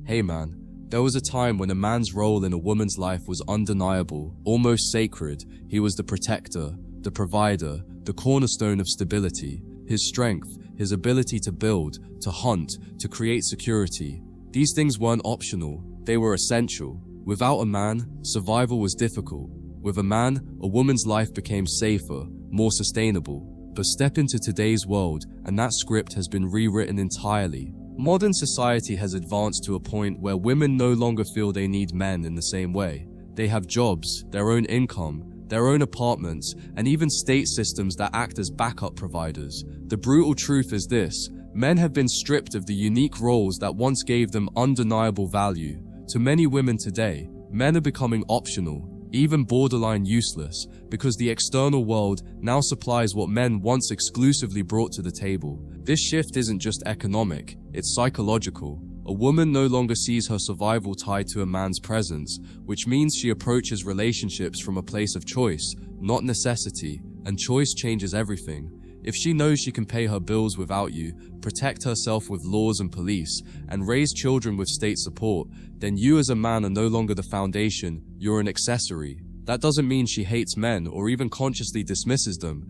Hey man, there was a time when a man's role in a woman's life was undeniable, almost sacred. He was the protector, the provider, the cornerstone of stability. His strength, his ability to build, to hunt, to create security. These things weren't optional, they were essential. Without a man, survival was difficult. With a man, a woman's life became safer, more sustainable. But step into today's world, and that script has been rewritten entirely. Modern society has advanced to a point where women no longer feel they need men in the same way. They have jobs, their own income, their own apartments, and even state systems that act as backup providers. The brutal truth is this: men have been stripped of the unique roles that once gave them undeniable value. To many women today, men are becoming optional, even borderline useless, because the external world now supplies what men once exclusively brought to the table. This shift isn't just economic, it's psychological. A woman no longer sees her survival tied to a man's presence, which means she approaches relationships from a place of choice, not necessity, and choice changes everything. If she knows she can pay her bills without you, protect herself with laws and police, and raise children with state support, then you as a man are no longer the foundation, you're an accessory. That doesn't mean she hates men or even consciously dismisses them.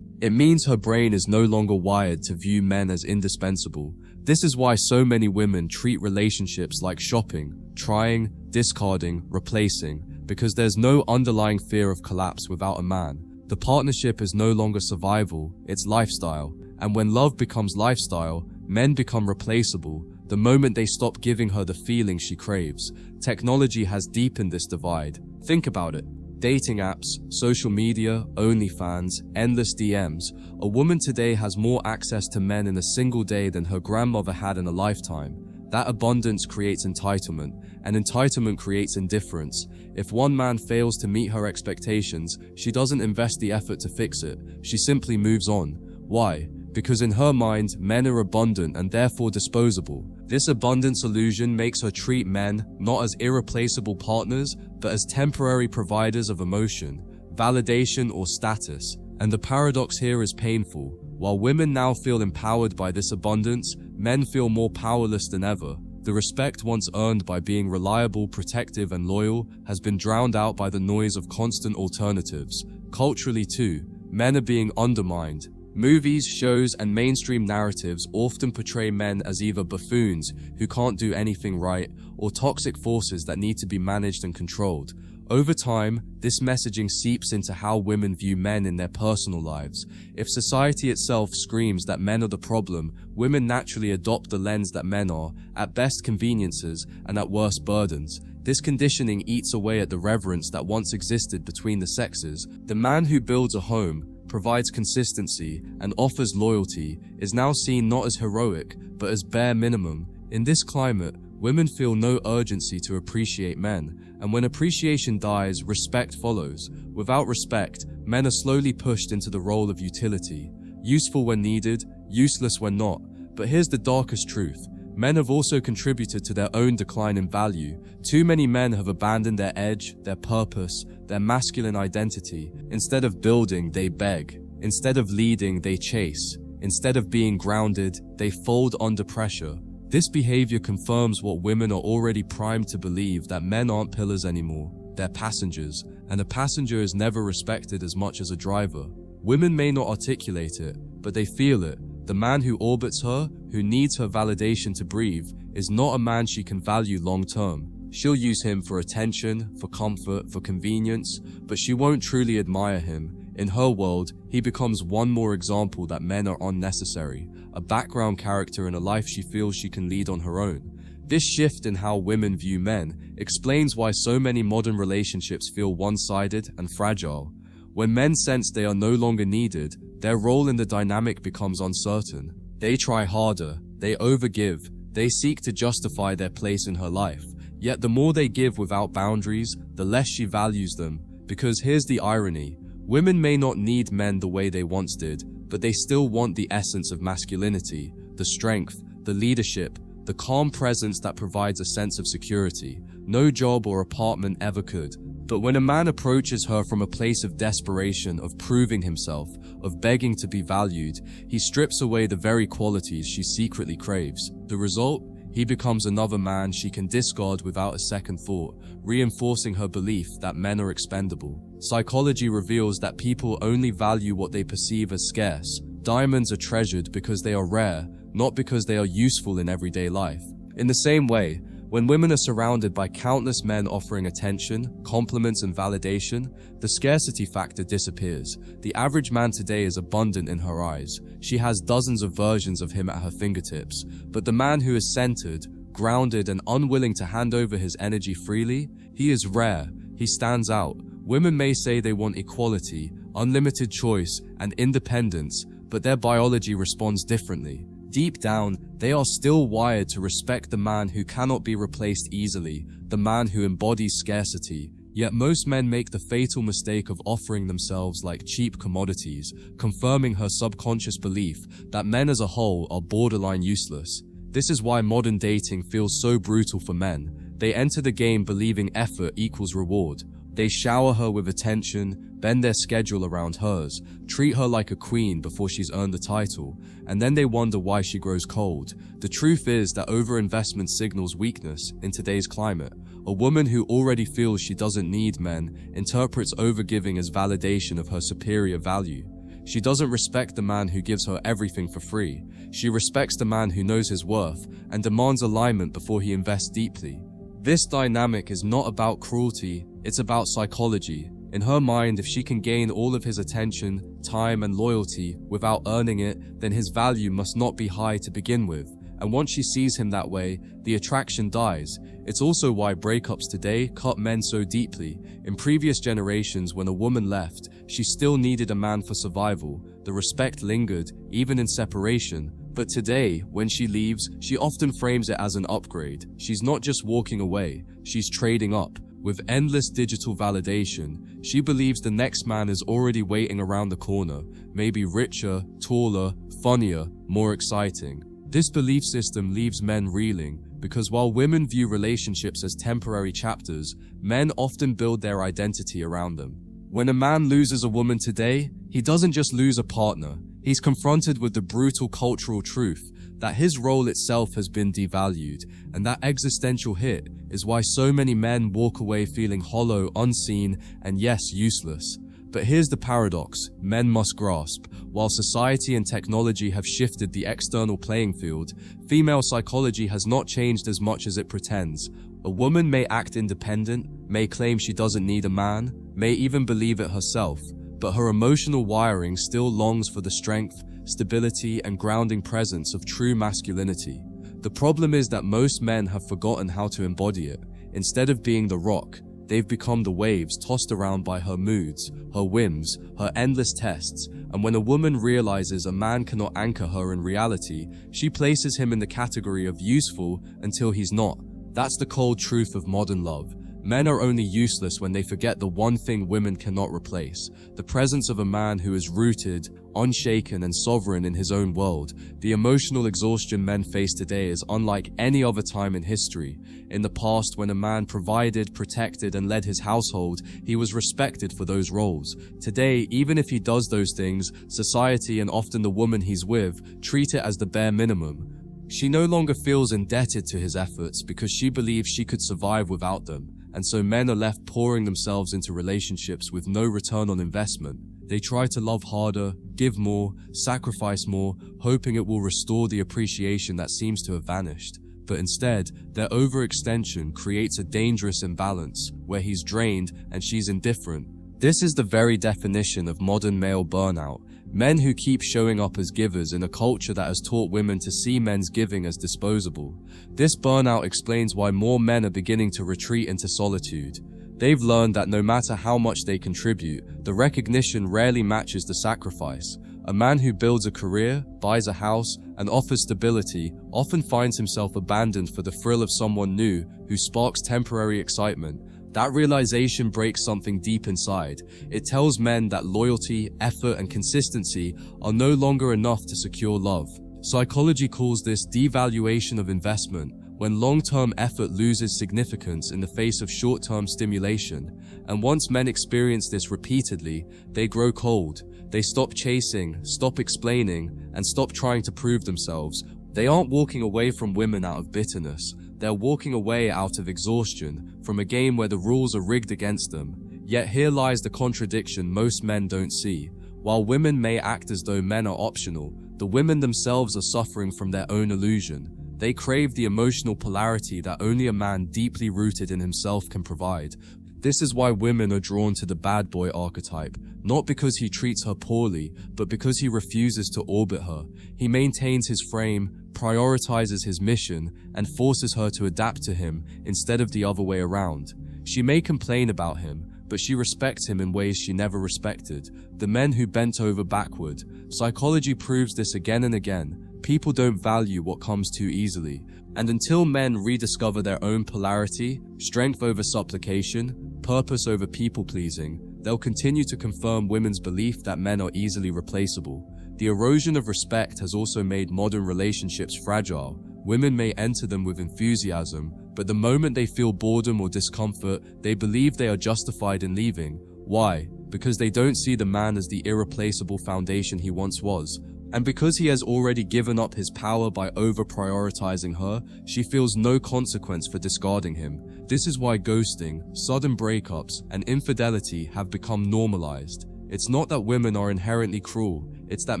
It means her brain is no longer wired to view men as indispensable. This is why so many women treat relationships like shopping, trying, discarding, replacing, because there's no underlying fear of collapse without a man. The partnership is no longer survival, it's lifestyle. And when love becomes lifestyle, men become replaceable the moment they stop giving her the feeling she craves. Technology has deepened this divide. Think about it. Dating apps, social media, OnlyFans, endless DMs. A woman today has more access to men in a single day than her grandmother had in a lifetime. That abundance creates entitlement, and entitlement creates indifference. If one man fails to meet her expectations, she doesn't invest the effort to fix it. She simply moves on. Why? Because in her mind, men are abundant and therefore disposable. This abundance illusion makes her treat men not as irreplaceable partners, but as temporary providers of emotion, validation, or status. And the paradox here is painful. While women now feel empowered by this abundance, men feel more powerless than ever. The respect once earned by being reliable, protective, and loyal has been drowned out by the noise of constant alternatives. Culturally too, men are being undermined. Movies, shows, and mainstream narratives often portray men as either buffoons who can't do anything right or toxic forces that need to be managed and controlled. Over time, this messaging seeps into how women view men in their personal lives. If society itself screams that men are the problem, women naturally adopt the lens that men are, at best conveniences and at worst burdens. This conditioning eats away at the reverence that once existed between the sexes. The man who builds a home, provides consistency, and offers loyalty is now seen not as heroic, but as bare minimum. In this climate, women feel no urgency to appreciate men, and when appreciation dies, respect follows. Without respect, men are slowly pushed into the role of utility, useful when needed, useless when not. But here's the darkest truth. Men have also contributed to their own decline in value. Too many men have abandoned their edge, their purpose, their masculine identity. Instead of building, they beg. Instead of leading, they chase. Instead of being grounded, they fold under pressure. This behavior confirms what women are already primed to believe, that men aren't pillars anymore, they're passengers, and a passenger is never respected as much as a driver. Women may not articulate it, but they feel it. The man who orbits her, who needs her validation to breathe, is not a man she can value long term. She'll use him for attention, for comfort, for convenience, but she won't truly admire him. In her world, he becomes one more example that men are unnecessary, a background character in a life she feels she can lead on her own. This shift in how women view men explains why so many modern relationships feel one-sided and fragile. When men sense they are no longer needed, their role in the dynamic becomes uncertain. They try harder, they overgive, they seek to justify their place in her life. Yet the more they give without boundaries, the less she values them. Because here's the irony. Women may not need men the way they once did, but they still want the essence of masculinity, the strength, the leadership, the calm presence that provides a sense of security. No job or apartment ever could. But when a man approaches her from a place of desperation, of proving himself, of begging to be valued, he strips away the very qualities she secretly craves. The result? he becomes another man she can discard without a second thought, reinforcing her belief that men are expendable. Psychology reveals that people only value what they perceive as scarce. Diamonds are treasured because they are rare, not because they are useful in everyday life. In the same way, when women are surrounded by countless men offering attention, compliments, and validation, the scarcity factor disappears. The average man today is abundant in her eyes. She has dozens of versions of him at her fingertips. But the man who is centered, grounded, and unwilling to hand over his energy freely, he is rare. He stands out. Women may say they want equality, unlimited choice, and independence, but their biology responds differently. Deep down, they are still wired to respect the man who cannot be replaced easily, the man who embodies scarcity. Yet most men make the fatal mistake of offering themselves like cheap commodities, confirming her subconscious belief that men as a whole are borderline useless. This is why modern dating feels so brutal for men. They enter the game believing effort equals reward. They shower her with attention, bend their schedule around hers, treat her like a queen before she's earned the title, and then they wonder why she grows cold. The truth is that overinvestment signals weakness in today's climate. A woman who already feels she doesn't need men interprets overgiving as validation of her superior value. She doesn't respect the man who gives her everything for free. She respects the man who knows his worth and demands alignment before he invests deeply. This dynamic is not about cruelty, it's about psychology. In her mind, if she can gain all of his attention, time, and loyalty without earning it, then his value must not be high to begin with. And once she sees him that way, the attraction dies. It's also why breakups today cut men so deeply. In previous generations, when a woman left, she still needed a man for survival. The respect lingered, even in separation. But today, when she leaves, she often frames it as an upgrade. She's not just walking away, she's trading up. With endless digital validation, she believes the next man is already waiting around the corner, maybe richer, taller, funnier, more exciting. This belief system leaves men reeling, because while women view relationships as temporary chapters, men often build their identity around them. When a man loses a woman today, he doesn't just lose a partner. He's confronted with the brutal cultural truth that his role itself has been devalued, and that existential hit is why so many men walk away feeling hollow, unseen, and yes, useless. But here's the paradox men must grasp. While society and technology have shifted the external playing field, female psychology has not changed as much as it pretends. A woman may act independent, may claim she doesn't need a man, may even believe it herself, but her emotional wiring still longs for the strength, stability, and grounding presence of true masculinity. The problem is that most men have forgotten how to embody it. Instead of being the rock, they've become the waves tossed around by her moods, her whims, her endless tests, and when a woman realizes a man cannot anchor her in reality, she places him in the category of useful until he's not. That's the cold truth of modern love. Men are only useless when they forget the one thing women cannot replace: the presence of a man who is rooted, unshaken, and sovereign in his own world. The emotional exhaustion men face today is unlike any other time in history. In the past, when a man provided, protected, and led his household, he was respected for those roles. Today, even if he does those things, society, and often the woman he's with, treat it as the bare minimum. She no longer feels indebted to his efforts because she believes she could survive without them. And so men are left pouring themselves into relationships with no return on investment. They try to love harder, give more, sacrifice more, hoping it will restore the appreciation that seems to have vanished. But instead, their overextension creates a dangerous imbalance where he's drained and she's indifferent. This is the very definition of modern male burnout. Men who keep showing up as givers in a culture that has taught women to see men's giving as disposable. This burnout explains why more men are beginning to retreat into solitude. They've learned that no matter how much they contribute, the recognition rarely matches the sacrifice. A man who builds a career, buys a house, and offers stability often finds himself abandoned for the thrill of someone new who sparks temporary excitement. That realization breaks something deep inside. It tells men that loyalty, effort, and consistency are no longer enough to secure love. Psychology calls this devaluation of investment, when long-term effort loses significance in the face of short-term stimulation. And once men experience this repeatedly, they grow cold. They stop chasing, stop explaining, and stop trying to prove themselves. They aren't walking away from women out of bitterness. They're walking away out of exhaustion from a game where the rules are rigged against them. Yet here lies the contradiction most men don't see. While women may act as though men are optional, the women themselves are suffering from their own illusion. They crave the emotional polarity that only a man deeply rooted in himself can provide. This is why women are drawn to the bad boy archetype, not because he treats her poorly, but because he refuses to orbit her. He maintains his frame, prioritizes his mission, and forces her to adapt to him instead of the other way around. She may complain about him, but she respects him in ways she never respected. The men who bent over backward. Psychology proves this again and again. People don't value what comes too easily. And until men rediscover their own polarity, strength over supplication, purpose over people-pleasing, they'll continue to confirm women's belief that men are easily replaceable. The erosion of respect has also made modern relationships fragile. Women may enter them with enthusiasm, but the moment they feel boredom or discomfort, they believe they are justified in leaving. Why? Because they don't see the man as the irreplaceable foundation he once was. And because he has already given up his power by over-prioritizing her, she feels no consequence for discarding him. This is why ghosting, sudden breakups, and infidelity have become normalized. It's not that women are inherently cruel, it's that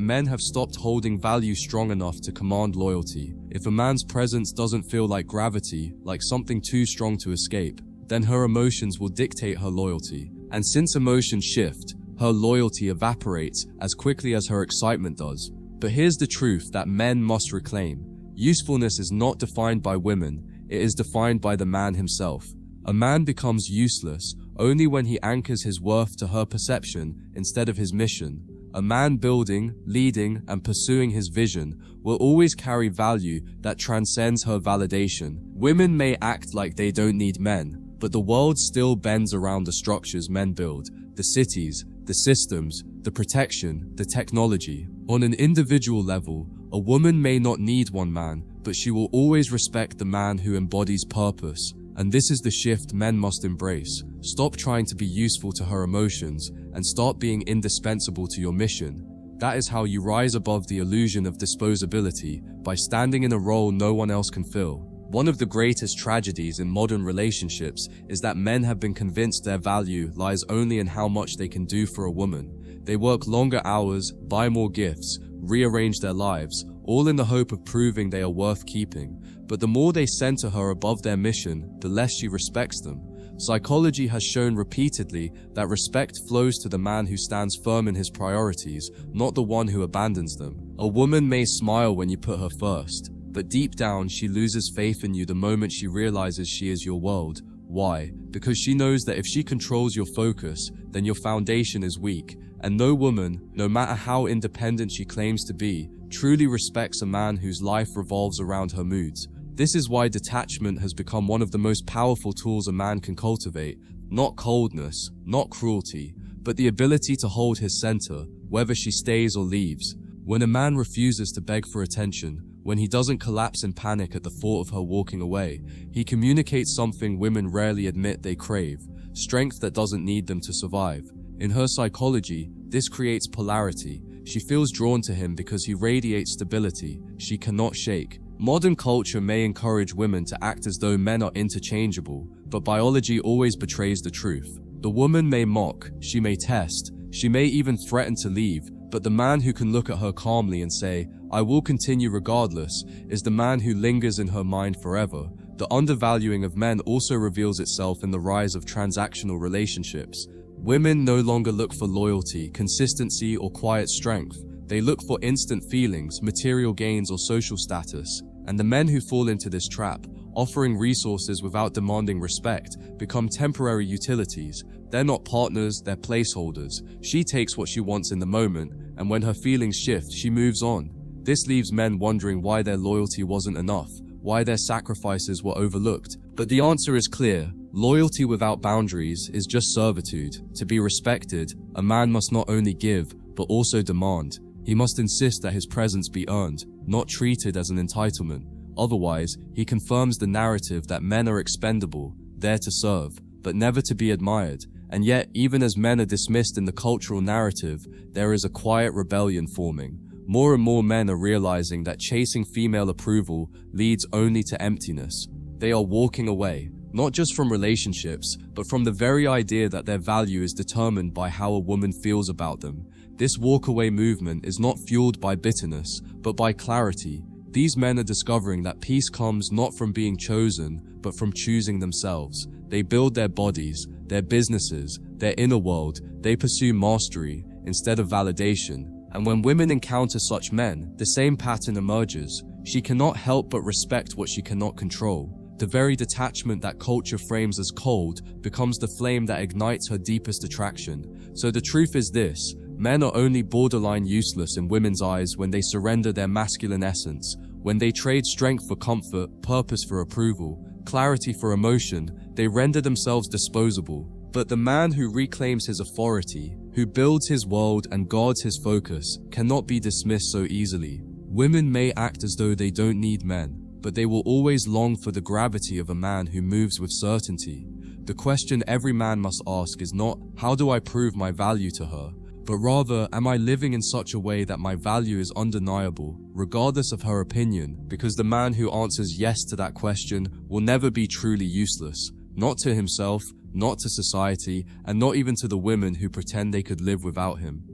men have stopped holding value strong enough to command loyalty. If a man's presence doesn't feel like gravity, like something too strong to escape, then her emotions will dictate her loyalty. And since emotions shift, her loyalty evaporates as quickly as her excitement does. But here's the truth that men must reclaim. Usefulness is not defined by women, it is defined by the man himself. A man becomes useless only when he anchors his worth to her perception instead of his mission. A man building, leading, and pursuing his vision will always carry value that transcends her validation. Women may act like they don't need men, but the world still bends around the structures men build, the cities, the systems, the protection, the technology. On an individual level, a woman may not need one man, but she will always respect the man who embodies purpose. And this is the shift men must embrace. Stop trying to be useful to her emotions and start being indispensable to your mission. That is how you rise above the illusion of disposability, by standing in a role no one else can fill. One of the greatest tragedies in modern relationships is that men have been convinced their value lies only in how much they can do for a woman. They work longer hours, buy more gifts, rearrange their lives, all in the hope of proving they are worth keeping. But the more they center her above their mission, the less she respects them. Psychology has shown repeatedly that respect flows to the man who stands firm in his priorities, not the one who abandons them. A woman may smile when you put her first, but deep down she loses faith in you the moment she realizes she is your world. Why? Because she knows that if she controls your focus, then your foundation is weak, and no woman, no matter how independent she claims to be, truly respects a man whose life revolves around her moods. This is why detachment has become one of the most powerful tools a man can cultivate. Not coldness, not cruelty, but the ability to hold his center, whether she stays or leaves. When a man refuses to beg for attention, when he doesn't collapse in panic at the thought of her walking away, he communicates something women rarely admit they crave: strength that doesn't need them to survive. In her psychology, this creates polarity. She feels drawn to him because he radiates stability she cannot shake. Modern culture may encourage women to act as though men are interchangeable, but biology always betrays the truth. The woman may mock, she may test, she may even threaten to leave, but the man who can look at her calmly and say, "I will continue regardless," is the man who lingers in her mind forever. The undervaluing of men also reveals itself in the rise of transactional relationships. Women no longer look for loyalty, consistency, or quiet strength. They look for instant feelings, material gains, or social status. And the men who fall into this trap, offering resources without demanding respect, become temporary utilities. They're not partners, they're placeholders. She takes what she wants in the moment, and when her feelings shift, she moves on. This leaves men wondering why their loyalty wasn't enough, why their sacrifices were overlooked. But the answer is clear. Loyalty without boundaries is just servitude. To be respected, a man must not only give, but also demand. He must insist that his presence be earned, not treated as an entitlement. Otherwise, he confirms the narrative that men are expendable, there to serve, but never to be admired. And yet, even as men are dismissed in the cultural narrative, there is a quiet rebellion forming. More and more men are realizing that chasing female approval leads only to emptiness. They are walking away, not just from relationships, but from the very idea that their value is determined by how a woman feels about them. This walk-away movement is not fueled by bitterness, but by clarity. These men are discovering that peace comes not from being chosen, but from choosing themselves. They build their bodies, their businesses, their inner world. They pursue mastery instead of validation. And when women encounter such men, the same pattern emerges. She cannot help but respect what she cannot control. The very detachment that culture frames as cold becomes the flame that ignites her deepest attraction. So the truth is this: men are only borderline useless in women's eyes when they surrender their masculine essence, when they trade strength for comfort, purpose for approval, clarity for emotion. They render themselves disposable. But the man who reclaims his authority, who builds his world and guards his focus, cannot be dismissed so easily. Women may act as though they don't need men, but they will always long for the gravity of a man who moves with certainty. The question every man must ask is not, how do I prove my value to her? But rather, am I living in such a way that my value is undeniable, regardless of her opinion? Because the man who answers yes to that question will never be truly useless, not to himself, not to society, and not even to the women who pretend they could live without him.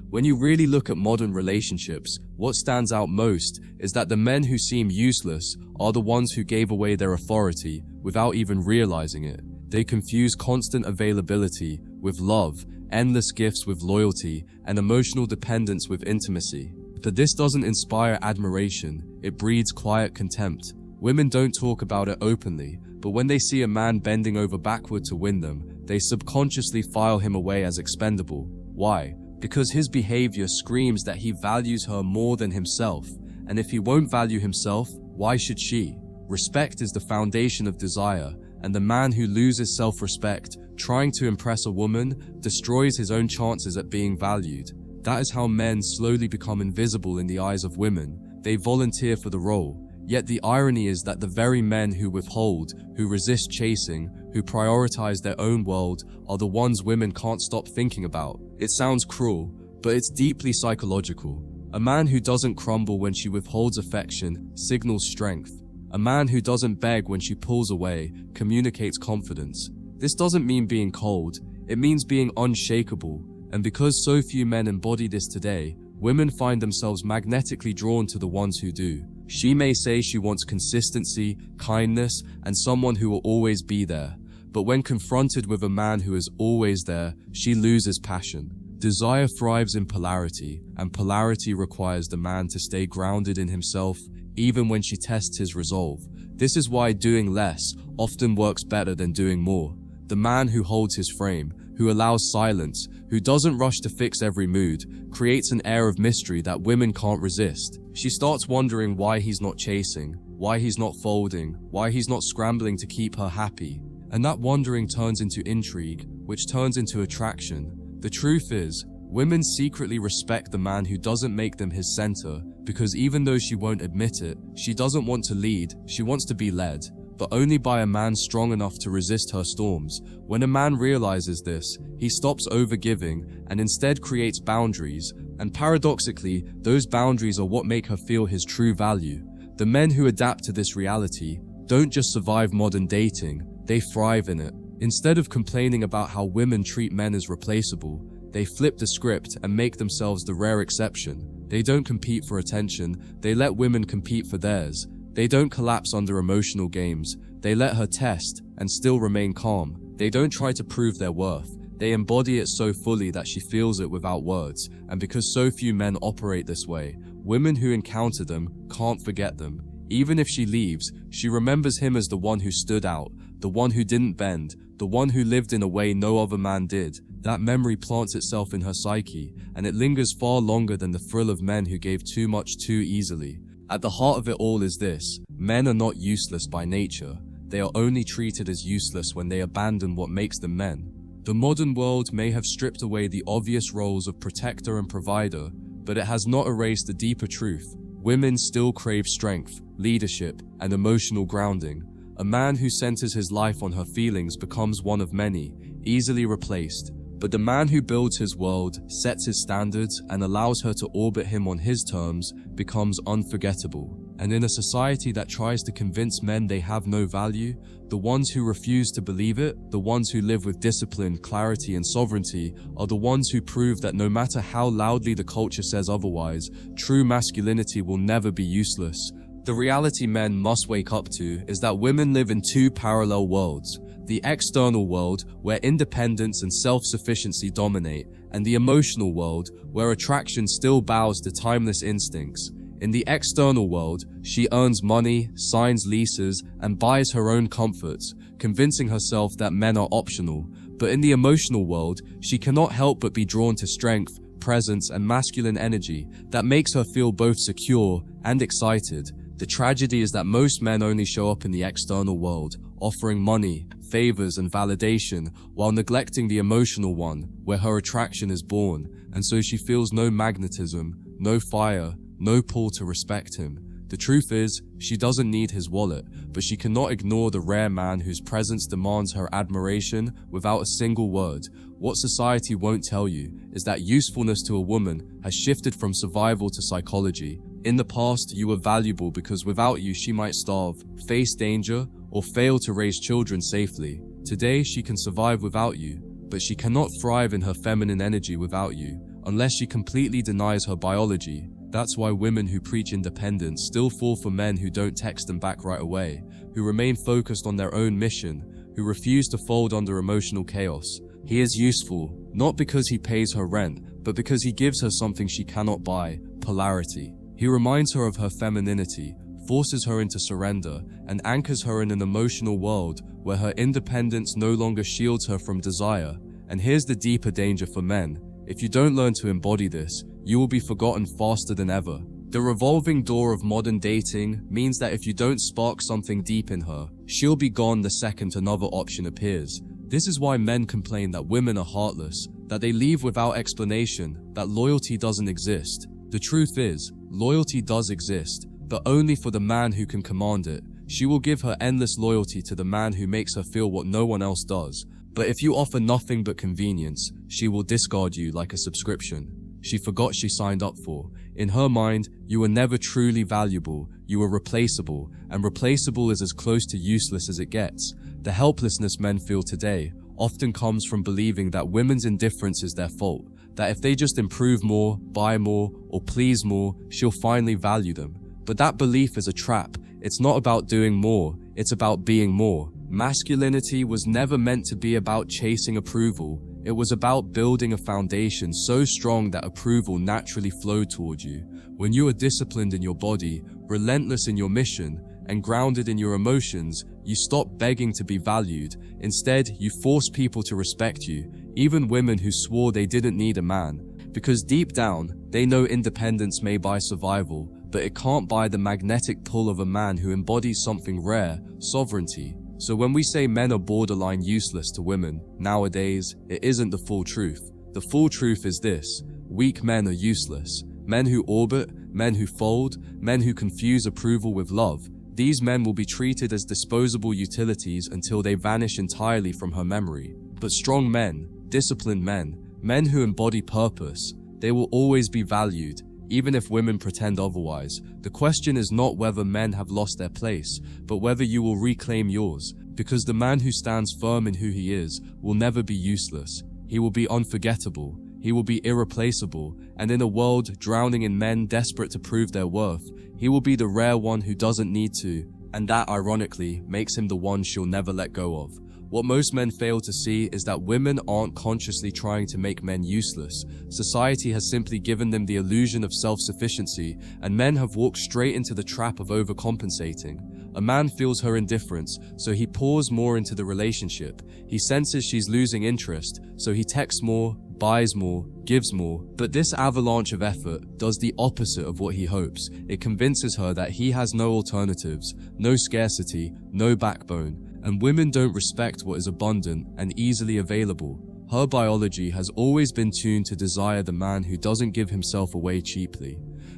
When you really look at modern relationships, what stands out most is that the men who seem useless are the ones who gave away their authority without even realizing it. They confuse constant availability with love, endless gifts with loyalty, and emotional dependence with intimacy. But this doesn't inspire admiration, it breeds quiet contempt. Women don't talk about it openly, but when they see a man bending over backward to win them, they subconsciously file him away as expendable. Why? Because his behavior screams that he values her more than himself, and if he won't value himself, why should she? Respect is the foundation of desire, and the man who loses self-respect, trying to impress a woman, destroys his own chances at being valued. That is how men slowly become invisible in the eyes of women. They volunteer for the role. Yet the irony is that the very men who withhold, who resist chasing, who prioritize their own world, are the ones women can't stop thinking about. It sounds cruel, but it's deeply psychological. A man who doesn't crumble when she withholds affection signals strength. A man who doesn't beg when she pulls away communicates confidence. This doesn't mean being cold, it means being unshakable. And because so few men embody this today, women find themselves magnetically drawn to the ones who do. She may say she wants consistency, kindness, and someone who will always be there. But when confronted with a man who is always there, she loses passion. Desire thrives in polarity, and polarity requires the man to stay grounded in himself, even when she tests his resolve. This is why doing less often works better than doing more. The man who holds his frame, who allows silence, who doesn't rush to fix every mood, creates an air of mystery that women can't resist. She starts wondering why he's not chasing, why he's not folding, why he's not scrambling to keep her happy. And that wondering turns into intrigue, which turns into attraction. The truth is, women secretly respect the man who doesn't make them his center, because even though she won't admit it, she doesn't want to lead, she wants to be led. But only by a man strong enough to resist her storms. When a man realizes this, he stops overgiving and instead creates boundaries, and paradoxically, those boundaries are what make her feel his true value. The men who adapt to this reality don't just survive modern dating, they thrive in it. Instead of complaining about how women treat men as replaceable, they flip the script and make themselves the rare exception. They don't compete for attention, they let women compete for theirs. They don't collapse under emotional games, they let her test and still remain calm. They don't try to prove their worth, they embody it so fully that she feels it without words. And because so few men operate this way, women who encounter them can't forget them. Even if she leaves, she remembers him as the one who stood out, the one who didn't bend, the one who lived in a way no other man did. That memory plants itself in her psyche, and it lingers far longer than the thrill of men who gave too much too easily. At the heart of it all is this: men are not useless by nature. They are only treated as useless when they abandon what makes them men. The modern world may have stripped away the obvious roles of protector and provider, but it has not erased the deeper truth. Women still crave strength, leadership, and emotional grounding. A man who centers his life on her feelings becomes one of many, easily replaced. But the man who builds his world, sets his standards, and allows her to orbit him on his terms becomes unforgettable. And in a society that tries to convince men they have no value, the ones who refuse to believe it, the ones who live with discipline, clarity, and sovereignty, are the ones who prove that no matter how loudly the culture says otherwise, true masculinity will never be useless. The reality men must wake up to is that women live in two parallel worlds: the external world, where independence and self-sufficiency dominate, and the emotional world, where attraction still bows to timeless instincts. In the external world, she earns money, signs leases, and buys her own comforts, convincing herself that men are optional. But in the emotional world, she cannot help but be drawn to strength, presence, and masculine energy that makes her feel both secure and excited. The tragedy is that most men only show up in the external world, offering money, favors, and validation, while neglecting the emotional one, where her attraction is born, and so she feels no magnetism, no fire, no pull to respect him. The truth is, she doesn't need his wallet, but she cannot ignore the rare man whose presence demands her admiration without a single word. What society won't tell you is that usefulness to a woman has shifted from survival to psychology. In the past, you were valuable because without you she might starve, face danger, or fail to raise children safely. Today, she can survive without you, but she cannot thrive in her feminine energy without you, unless she completely denies her biology. That's why women who preach independence still fall for men who don't text them back right away, who remain focused on their own mission, who refuse to fold under emotional chaos. He is useful, not because he pays her rent, but because he gives her something she cannot buy: polarity. He reminds her of her femininity, forces her into surrender, and anchors her in an emotional world where her independence no longer shields her from desire. And here's the deeper danger for men: if you don't learn to embody this, you will be forgotten faster than ever. The revolving door of modern dating means that if you don't spark something deep in her, she'll be gone the second another option appears. This is why men complain that women are heartless, that they leave without explanation, that loyalty doesn't exist. The truth is, loyalty does exist, but only for the man who can command it. She will give her endless loyalty to the man who makes her feel what no one else does. But if you offer nothing but convenience, she will discard you like a subscription she forgot she signed up for. In her mind, you were never truly valuable, you were replaceable, and replaceable is as close to useless as it gets. The helplessness men feel today often comes from believing that women's indifference is their fault, that if they just improve more, buy more, or please more, she'll finally value them. But that belief is a trap. It's not about doing more, it's about being more. Masculinity was never meant to be about chasing approval. It was about building a foundation so strong that approval naturally flowed toward you. When you are disciplined in your body, relentless in your mission, and grounded in your emotions, you stop begging to be valued. Instead, you force people to respect you, even women who swore they didn't need a man. Because deep down, they know independence may buy survival, but it can't buy the magnetic pull of a man who embodies something rare: sovereignty. So when we say men are borderline useless to women, nowadays, it isn't the full truth. The full truth is this: weak men are useless. Men who orbit, men who fold, men who confuse approval with love. These men will be treated as disposable utilities until they vanish entirely from her memory. But strong men, disciplined men, men who embody purpose, they will always be valued, even if women pretend otherwise. The question is not whether men have lost their place, but whether you will reclaim yours, because the man who stands firm in who he is will never be useless. He will be unforgettable, he will be irreplaceable, and in a world drowning in men desperate to prove their worth, he will be the rare one who doesn't need to, and that ironically makes him the one she'll never let go of. What most men fail to see is that women aren't consciously trying to make men useless. Society has simply given them the illusion of self-sufficiency, and men have walked straight into the trap of overcompensating. A man feels her indifference, so he pours more into the relationship. He senses she's losing interest, so he texts more, buys more, gives more. But this avalanche of effort does the opposite of what he hopes. It convinces her that he has no alternatives, no scarcity, no backbone. And women don't respect what is abundant and easily available. Her biology has always been tuned to desire the man who doesn't give himself away cheaply,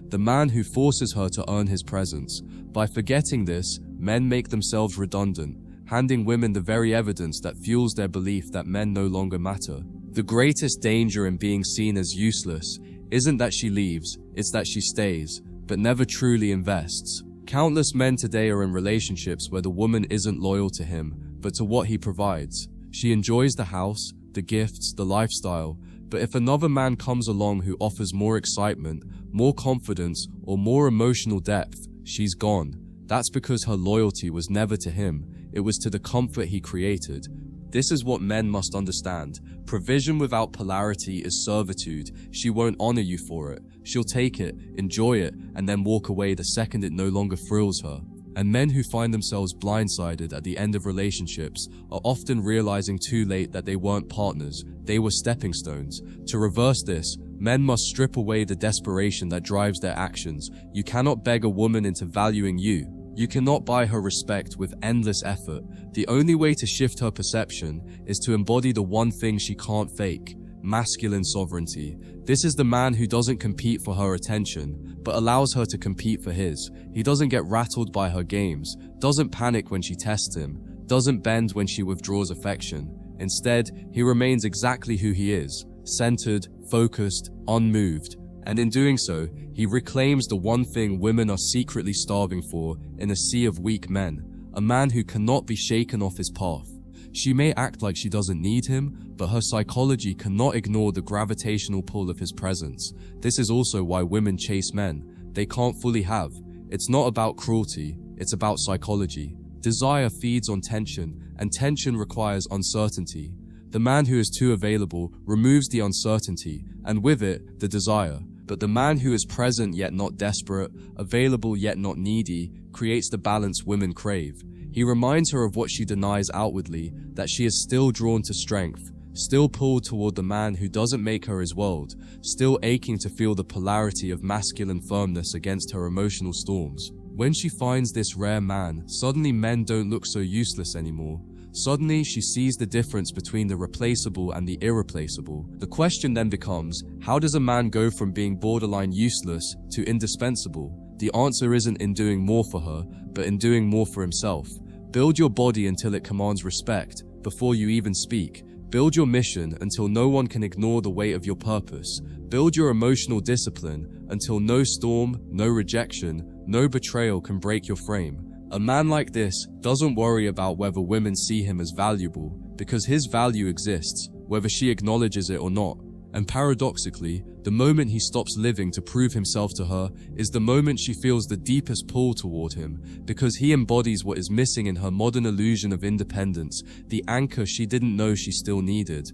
the man who forces her to earn his presence. By forgetting this, men make themselves redundant, handing women the very evidence that fuels their belief that men no longer matter. The greatest danger in being seen as useless isn't that she leaves, it's that she stays, but never truly invests. Countless men today are in relationships where the woman isn't loyal to him, but to what he provides. She enjoys the house, the gifts, the lifestyle, but if another man comes along who offers more excitement, more confidence, or more emotional depth, she's gone. That's because her loyalty was never to him, it was to the comfort he created. This is what men must understand. Provision without polarity is servitude. She won't honor you for it. She'll take it, enjoy it, and then walk away the second it no longer thrills her. And men who find themselves blindsided at the end of relationships are often realizing too late that they weren't partners, they were stepping stones. To reverse this, men must strip away the desperation that drives their actions. You cannot beg a woman into valuing you. You cannot buy her respect with endless effort. The only way to shift her perception is to embody the one thing she can't fake: masculine sovereignty. This is the man who doesn't compete for her attention, but allows her to compete for his. He doesn't get rattled by her games, doesn't panic when she tests him, doesn't bend when she withdraws affection. Instead, he remains exactly who he is, centered, focused, unmoved. And in doing so, he reclaims the one thing women are secretly starving for in a sea of weak men: a man who cannot be shaken off his path. She may act like she doesn't need him, but her psychology cannot ignore the gravitational pull of his presence. This is also why women chase men they can't fully have. It's not about cruelty, it's about psychology. Desire feeds on tension, and tension requires uncertainty. The man who is too available removes the uncertainty, and with it, the desire. But the man who is present yet not desperate, available yet not needy, creates the balance women crave. He reminds her of what she denies outwardly, that she is still drawn to strength, still pulled toward the man who doesn't make her his world, still aching to feel the polarity of masculine firmness against her emotional storms. When she finds this rare man, suddenly men don't look so useless anymore. Suddenly, she sees the difference between the replaceable and the irreplaceable. The question then becomes, how does a man go from being borderline useless to indispensable? The answer isn't in doing more for her, but in doing more for himself. Build your body until it commands respect, before you even speak. Build your mission until no one can ignore the weight of your purpose. Build your emotional discipline until no storm, no rejection, no betrayal can break your frame. A man like this doesn't worry about whether women see him as valuable, because his value exists, whether she acknowledges it or not. And paradoxically, the moment he stops living to prove himself to her is the moment she feels the deepest pull toward him, because he embodies what is missing in her modern illusion of independence, the anchor she didn't know she still needed.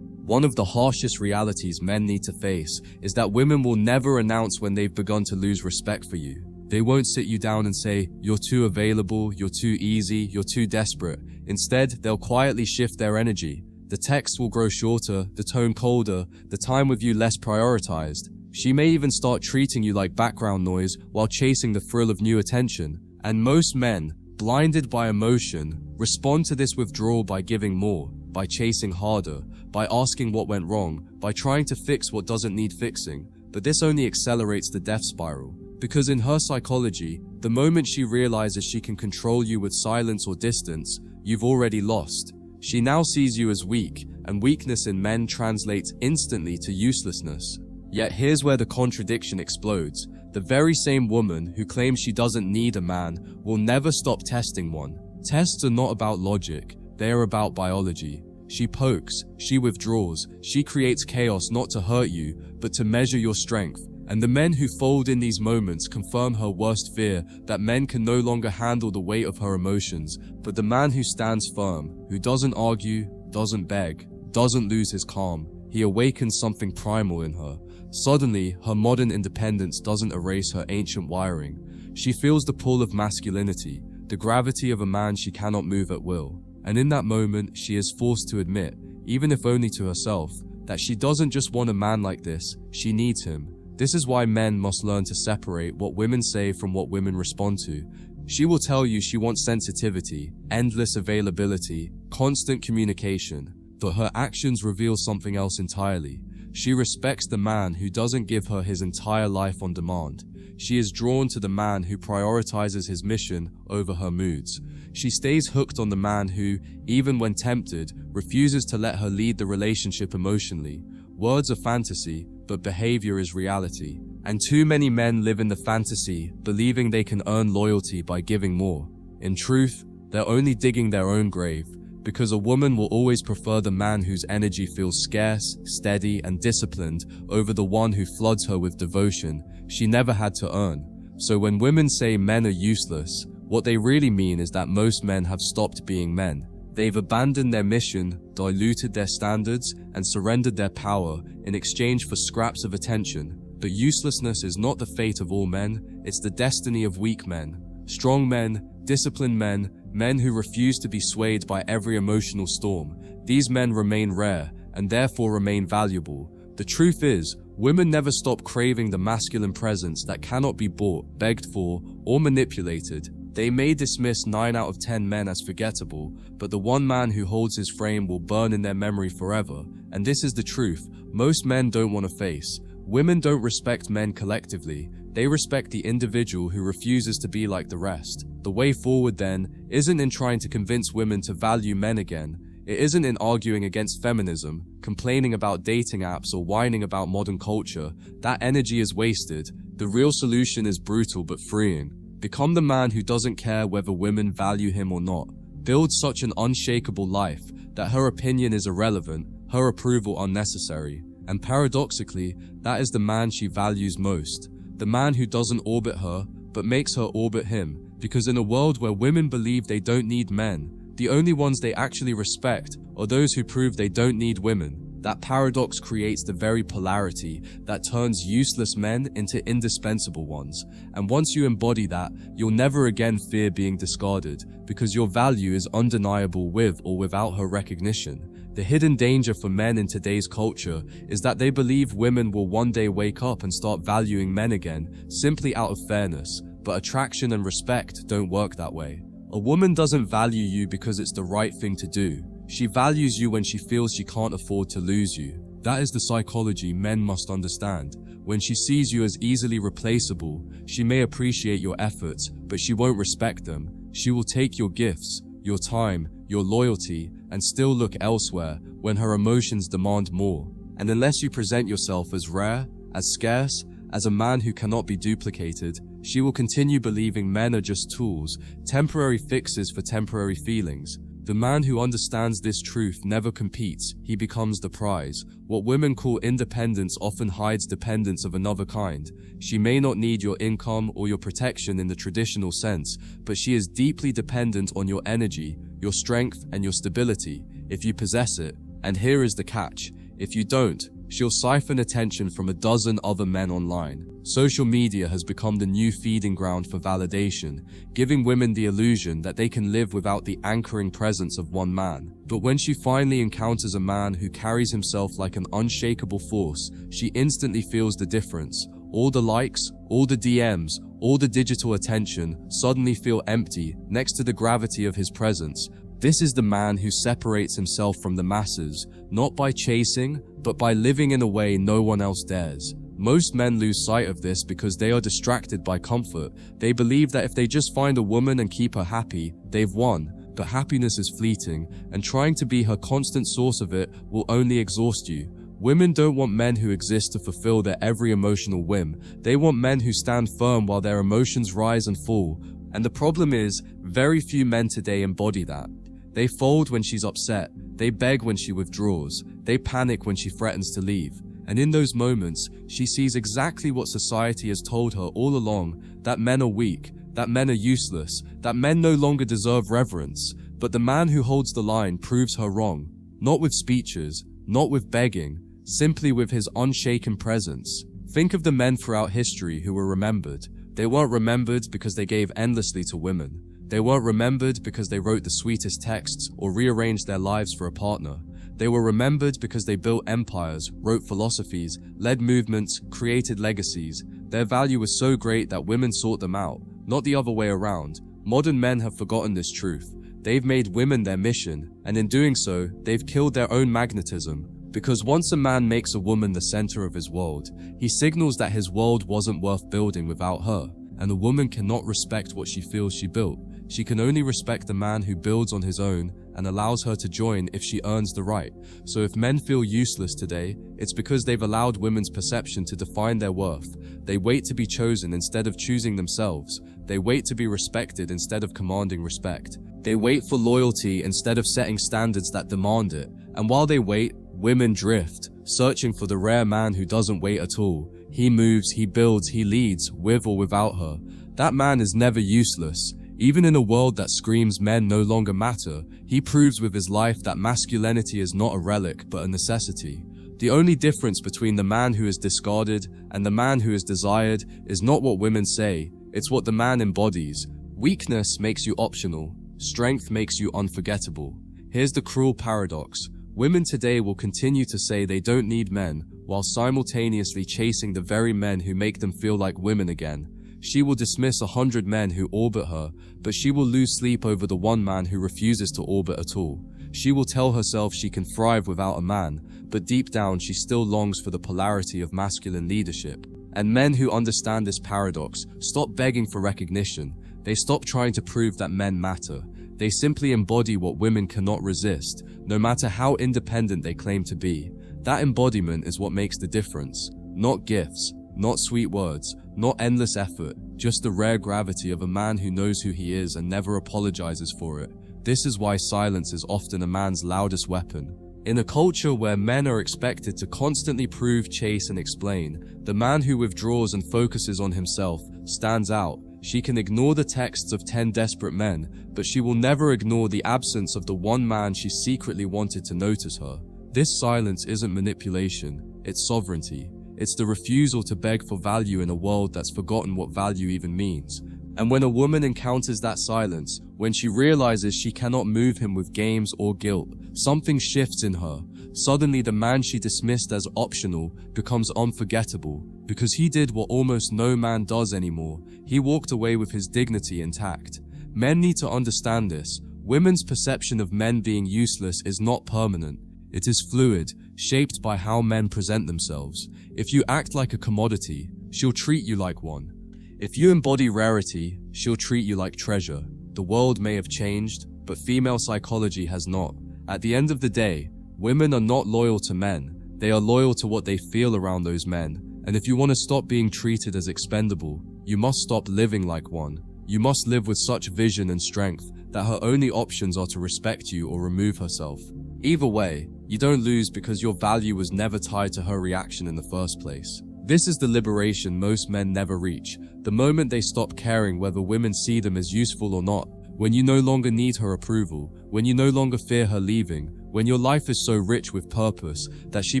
One of the harshest realities men need to face is that women will never announce when they've begun to lose respect for you. They won't sit you down and say, "You're too available, you're too easy, you're too desperate." Instead, they'll quietly shift their energy. The text will grow shorter, the tone colder, the time with you less prioritized. She may even start treating you like background noise while chasing the thrill of new attention. And most men, blinded by emotion, respond to this withdrawal by giving more, by chasing harder, by asking what went wrong, by trying to fix what doesn't need fixing. But this only accelerates the death spiral. Because in her psychology, the moment she realizes she can control you with silence or distance, you've already lost. She now sees you as weak, and weakness in men translates instantly to uselessness. Yet here's where the contradiction explodes. The very same woman who claims she doesn't need a man will never stop testing one. Tests are not about logic, they are about biology. She pokes, she withdraws, she creates chaos not to hurt you, but to measure your strength. And the men who fold in these moments confirm her worst fear, that men can no longer handle the weight of her emotions. But the man who stands firm, who doesn't argue, doesn't beg, doesn't lose his calm, he awakens something primal in her. Suddenly, her modern independence doesn't erase her ancient wiring. She feels the pull of masculinity, the gravity of a man she cannot move at will. And in that moment, she is forced to admit, even if only to herself, that she doesn't just want a man like this, she needs him. This is why men must learn to separate what women say from what women respond to. She will tell you she wants sensitivity, endless availability, constant communication, but her actions reveal something else entirely. She respects the man who doesn't give her his entire life on demand. She is drawn to the man who prioritizes his mission over her moods. She stays hooked on the man who, even when tempted, refuses to let her lead the relationship emotionally. Words are fantasy, but behavior is reality. And too many men live in the fantasy, believing they can earn loyalty by giving more. In truth, they're only digging their own grave, because a woman will always prefer the man whose energy feels scarce, steady, and disciplined over the one who floods her with devotion she never had to earn. So when women say men are useless, what they really mean is that most men have stopped being men. They've abandoned their mission, diluted their standards, and surrendered their power in exchange for scraps of attention. But uselessness is not the fate of all men, it's the destiny of weak men. Strong men, disciplined men, men who refuse to be swayed by every emotional storm. These men remain rare, and therefore remain valuable. The truth is, women never stop craving the masculine presence that cannot be bought, begged for, or manipulated. They may dismiss 9 out of 10 men as forgettable, but the one man who holds his frame will burn in their memory forever. And this is the truth, most men don't want to face. Women don't respect men collectively, they respect the individual who refuses to be like the rest. The way forward then, isn't in trying to convince women to value men again. It isn't in arguing against feminism, complaining about dating apps, or whining about modern culture. That energy is wasted. The real solution is brutal but freeing. Become the man who doesn't care whether women value him or not. Build such an unshakable life that her opinion is irrelevant, her approval unnecessary. And paradoxically, that is the man she values most. The man who doesn't orbit her, but makes her orbit him. Because in a world where women believe they don't need men, the only ones they actually respect are those who prove they don't need women. That paradox creates the very polarity that turns useless men into indispensable ones. And once you embody that, you'll never again fear being discarded, because your value is undeniable with or without her recognition. The hidden danger for men in today's culture is that they believe women will one day wake up and start valuing men again, simply out of fairness. But attraction and respect don't work that way. A woman doesn't value you because it's the right thing to do. She values you when she feels she can't afford to lose you. That is the psychology men must understand. When she sees you as easily replaceable, she may appreciate your efforts, but she won't respect them. She will take your gifts, your time, your loyalty, and still look elsewhere when her emotions demand more. And unless you present yourself as rare, as scarce, as a man who cannot be duplicated, she will continue believing men are just tools, temporary fixes for temporary feelings. The man who understands this truth never competes, he becomes the prize. What women call independence often hides dependence of another kind. She may not need your income or your protection in the traditional sense, but she is deeply dependent on your energy, your strength, and your stability, if you possess it. And here is the catch: if you don't, she'll siphon attention from a dozen other men online. Social media has become the new feeding ground for validation, giving women the illusion that they can live without the anchoring presence of one man. But when she finally encounters a man who carries himself like an unshakable force, she instantly feels the difference. All the likes, all the DMs, all the digital attention suddenly feel empty next to the gravity of his presence. This is the man who separates himself from the masses, not by chasing, but by living in a way no one else dares. Most men lose sight of this because they are distracted by comfort. They believe that if they just find a woman and keep her happy, they've won. But happiness is fleeting, and trying to be her constant source of it will only exhaust you. Women don't want men who exist to fulfill their every emotional whim. They want men who stand firm while their emotions rise and fall. And the problem is, very few men today embody that. They fold when she's upset, they beg when she withdraws, they panic when she threatens to leave. And in those moments, she sees exactly what society has told her all along, that men are weak, that men are useless, that men no longer deserve reverence. But the man who holds the line proves her wrong. Not with speeches, not with begging, simply with his unshaken presence. Think of the men throughout history who were remembered. They weren't remembered because they gave endlessly to women. They weren't remembered because they wrote the sweetest texts or rearranged their lives for a partner. They were remembered because they built empires, wrote philosophies, led movements, created legacies. Their value was so great that women sought them out, not the other way around. Modern men have forgotten this truth. They've made women their mission, and in doing so, they've killed their own magnetism. Because once a man makes a woman the center of his world, he signals that his world wasn't worth building without her, and a woman cannot respect what she feels she built. She can only respect a man who builds on his own and allows her to join if she earns the right. So if men feel useless today, it's because they've allowed women's perception to define their worth. They wait to be chosen instead of choosing themselves. They wait to be respected instead of commanding respect. They wait for loyalty instead of setting standards that demand it. And while they wait, women drift, searching for the rare man who doesn't wait at all. He moves, he builds, he leads, with or without her. That man is never useless. Even in a world that screams men no longer matter, he proves with his life that masculinity is not a relic but a necessity. The only difference between the man who is discarded and the man who is desired is not what women say, it's what the man embodies. Weakness makes you optional. Strength makes you unforgettable. Here's the cruel paradox. Women today will continue to say they don't need men, while simultaneously chasing the very men who make them feel like women again. She will dismiss 100 men who orbit her, but she will lose sleep over the one man who refuses to orbit at all. She will tell herself she can thrive without a man, but deep down she still longs for the polarity of masculine leadership. And men who understand this paradox stop begging for recognition. They stop trying to prove that men matter. They simply embody what women cannot resist, no matter how independent they claim to be. That embodiment is what makes the difference. Not gifts, not sweet words, not endless effort, just the rare gravity of a man who knows who he is and never apologizes for it. This is why silence is often a man's loudest weapon. In a culture where men are expected to constantly prove, chase, and explain, the man who withdraws and focuses on himself stands out. She can ignore the texts of 10 desperate men, but she will never ignore the absence of the one man she secretly wanted to notice her. This silence isn't manipulation, it's sovereignty. It's the refusal to beg for value in a world that's forgotten what value even means. And when a woman encounters that silence, when she realizes she cannot move him with games or guilt, something shifts in her. Suddenly the man she dismissed as optional becomes unforgettable, because he did what almost no man does anymore. He walked away with his dignity intact. Men need to understand this. Women's perception of men being useless is not permanent. It is fluid, shaped by how men present themselves. If you act like a commodity, she'll treat you like one. If you embody rarity, she'll treat you like treasure. The world may have changed, but female psychology has not. At the end of the day, women are not loyal to men. They are loyal to what they feel around those men. And if you want to stop being treated as expendable, you must stop living like one. You must live with such vision and strength that her only options are to respect you or remove herself. Either way, you don't lose because your value was never tied to her reaction in the first place. This is the liberation most men never reach. The moment they stop caring whether women see them as useful or not, when you no longer need her approval, when you no longer fear her leaving, when your life is so rich with purpose that she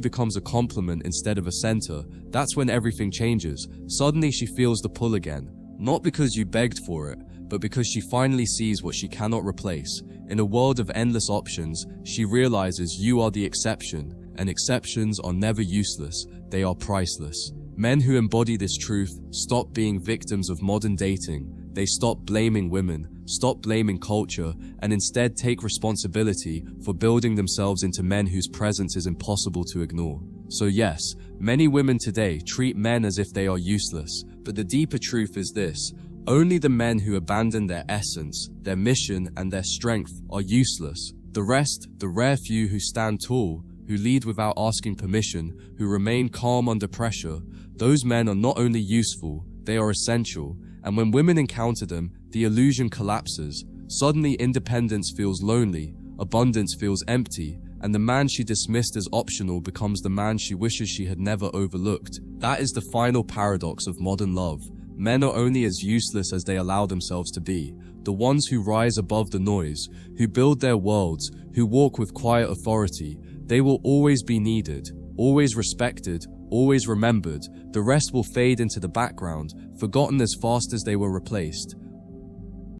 becomes a complement instead of a center, that's when everything changes. Suddenly she feels the pull again. Not because you begged for it, but because she finally sees what she cannot replace. In a world of endless options, she realizes you are the exception, and exceptions are never useless, they are priceless. Men who embody this truth stop being victims of modern dating. They stop blaming women, stop blaming culture, and instead take responsibility for building themselves into men whose presence is impossible to ignore. So yes, many women today treat men as if they are useless, but the deeper truth is this: only the men who abandon their essence, their mission, and their strength are useless. The rest, the rare few who stand tall, who lead without asking permission, who remain calm under pressure, those men are not only useful, they are essential. And when women encounter them, the illusion collapses. Suddenly independence feels lonely, abundance feels empty, and the man she dismissed as optional becomes the man she wishes she had never overlooked. That is the final paradox of modern love. Men are only as useless as they allow themselves to be. The ones who rise above the noise, who build their worlds, who walk with quiet authority, they will always be needed, always respected, always remembered. The rest will fade into the background, forgotten as fast as they were replaced.